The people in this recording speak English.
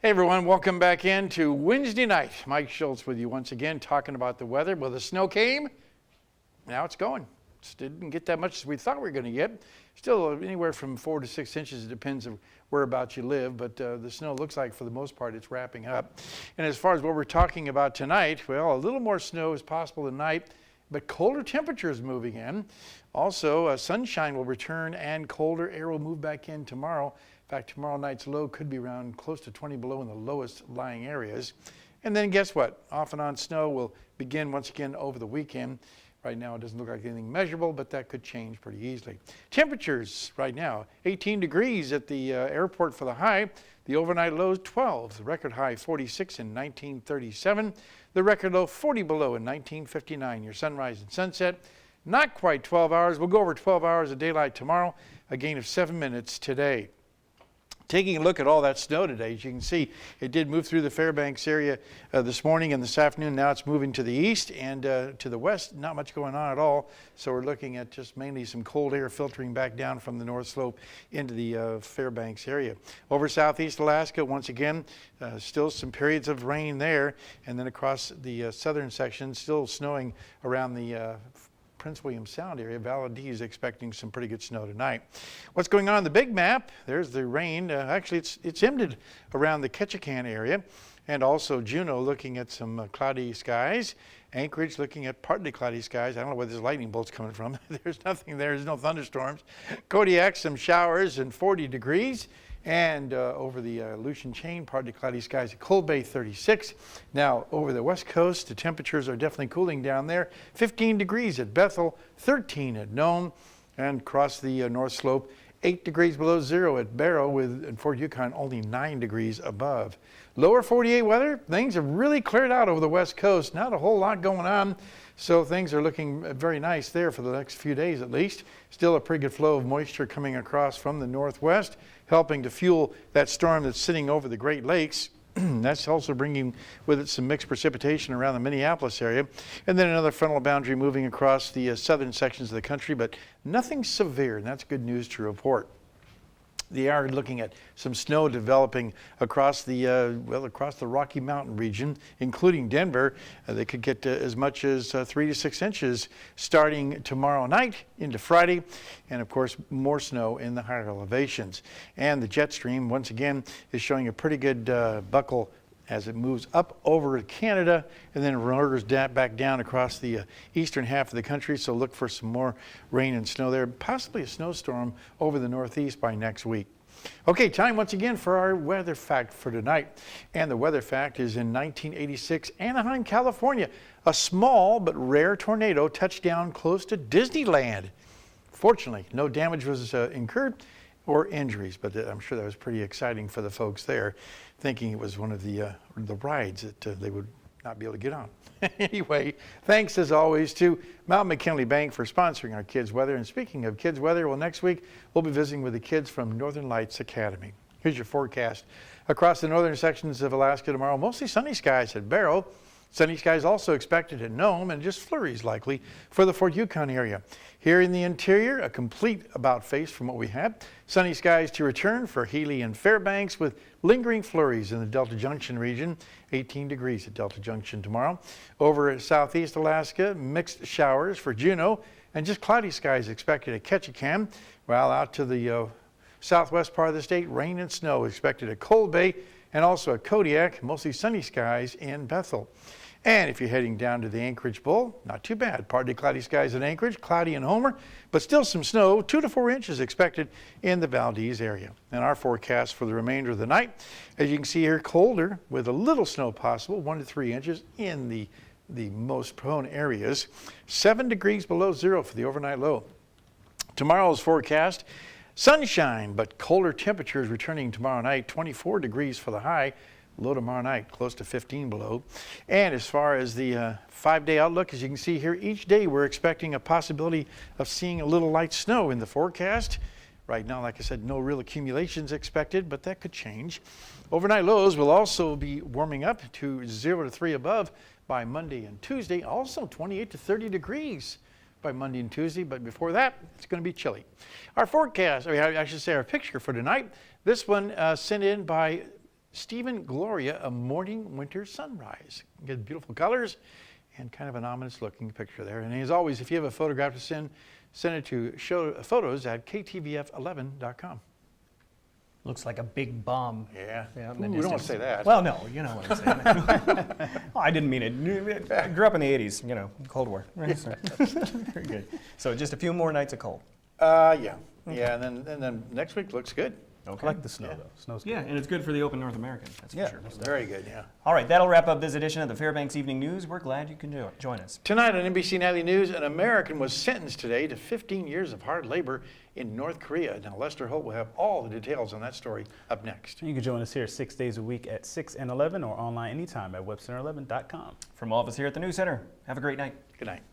Hey everyone, welcome back in to Wednesday night. Mike Schultz with you once again talking about the weather. Well, the snow came, now it's going. Didn't get that much as we thought we were going to get. Still anywhere from 4 to 6 inches. It depends on whereabouts you live, but the snow looks like for the most part it's wrapping up. And as far as what we're talking about tonight, well, a little more snow is possible tonight, but colder temperatures moving in. Also, sunshine will return and colder air will move back in tomorrow. In fact, tomorrow night's low could be around close to 20 below in the lowest lying areas. And then guess what? Off and on snow will begin once again over the weekend. Right now it doesn't look like anything measurable, but that could change pretty easily. Temperatures right now, 18 degrees at the airport for the high. The overnight low is 12. The record high 46 in 1937. The record low 40 below in 1959. Your sunrise and sunset, not quite 12 hours. We'll go over 12 hours of daylight tomorrow, a gain of 7 minutes today. Taking a look at all that snow today, as you can see, it did move through the Fairbanks area this morning and this afternoon. Now it's moving to the east and to the west. Not much going on at all. So we're looking at just mainly some cold air filtering back down from the north slope into the Fairbanks area. Over southeast Alaska, once again, still some periods of rain there. And then across the southern section, still snowing around the Prince William Sound area. Valadie is expecting some pretty good snow tonight. What's going on the big map? There's the rain. Actually, it's ended around the Ketchikan area, and also Juneau looking at some cloudy skies. Anchorage looking at partly cloudy skies. I don't know where there's lightning bolts coming from. There's nothing there. There's no thunderstorms. Kodiak, some showers and 40 degrees. And over the Aleutian Chain, partly cloudy skies at Cold Bay, 36. Now, over the west coast, the temperatures are definitely cooling down there. 15 degrees at Bethel, 13 at Nome, and across the north slope, 8 degrees below zero at Barrow, with in Fort Yukon only 9 degrees above. Lower 48 weather, things have really cleared out over the west coast. Not a whole lot going on, so things are looking very nice there for the next few days at least. Still a pretty good flow of moisture coming across from the northwest, helping to fuel that storm that's sitting over the Great Lakes. That's also bringing with it some mixed precipitation around the Minneapolis area. And then another frontal boundary moving across the southern sections of the country, but nothing severe, and that's good news to report. They are looking at some snow developing across the across the Rocky Mountain region, including Denver. They could get as much as 3 to 6 inches starting tomorrow night into Friday, and of course more snow in the higher elevations. And the jet stream once again is showing a pretty good buckle as it moves up over Canada and then rollers back down across the eastern half of the country. So look for some more rain and snow there, possibly a snowstorm over the northeast by next week. Okay, time once again for our weather fact for tonight. And the weather fact is in 1986, Anaheim, California. A small but rare tornado touched down close to Disneyland. Fortunately, no damage was incurred or injuries, but I'm sure that was pretty exciting for the folks there, thinking it was one of the rides that they would not be able to get on. Anyway, thanks as always to Mount McKinley Bank for sponsoring our Kids Weather. And speaking of Kids Weather, well, next week we'll be visiting with the kids from Northern Lights Academy. Here's your forecast. Across the northern sections of Alaska tomorrow, mostly sunny skies at Barrow. Sunny skies also expected at Nome, and just flurries likely for the Fort Yukon area. Here in the interior, a complete about face from what we had. Sunny skies to return for Healy and Fairbanks with lingering flurries in the Delta Junction region. 18 degrees at Delta Junction tomorrow. Over southeast Alaska, mixed showers for Juneau, and just cloudy skies expected at Ketchikan. While out to the southwest part of the state, rain and snow expected at Cold Bay and also at Kodiak, mostly sunny skies in Bethel. And if you're heading down to the Anchorage Bowl, not too bad. Partly cloudy skies in Anchorage, cloudy in Homer, but still some snow, 2 to 4 inches expected in the Valdez area. And our forecast for the remainder of the night, as you can see here, colder with a little snow possible, 1 to 3 inches in the most prone areas. 7 degrees below zero for the overnight low. Tomorrow's forecast, sunshine, but colder temperatures returning tomorrow night, 24 degrees for the high. Low tomorrow night, close to 15 below. And as far as the 5-day outlook, as you can see here, each day we're expecting a possibility of seeing a little light snow in the forecast. Right now, like I said, no real accumulations expected, but that could change. Overnight lows will also be warming up to 0 to 3 above by Monday and Tuesday. Also 28 to 30 degrees by Monday and Tuesday, but before that, it's going to be chilly. Our forecast, I should say our picture for tonight, this one sent in by Stephen Gloria, A Morning Winter Sunrise. You get beautiful colors and kind of an ominous looking picture there. And as always, if you have a photograph to send it to showphotos@ktvf11.com. Looks like a big bomb. Yeah. Yeah, Ooh, we don't want to say that. Well, no, you know what I'm saying. Oh, I didn't mean it. I grew up in the 80s, Cold War. Right? So, very good. So just a few more nights of cold. Yeah. Yeah, and then next week looks good. Okay. I like the snow, though. Snow's good. Yeah, and it's good for the Open North American, that's Yeah, for sure. very good, yeah. All right, that'll wrap up this edition of the Fairbanks Evening News. We're glad you can join us. Tonight on NBC Nightly News, an American was sentenced today to 15 years of hard labor in North Korea. Now, Lester Holt will have all the details on that story up next. You can join us here 6 days a week at 6 and 11 or online anytime at webcenter11.com. From all of us here at the News Center, have a great night. Good night.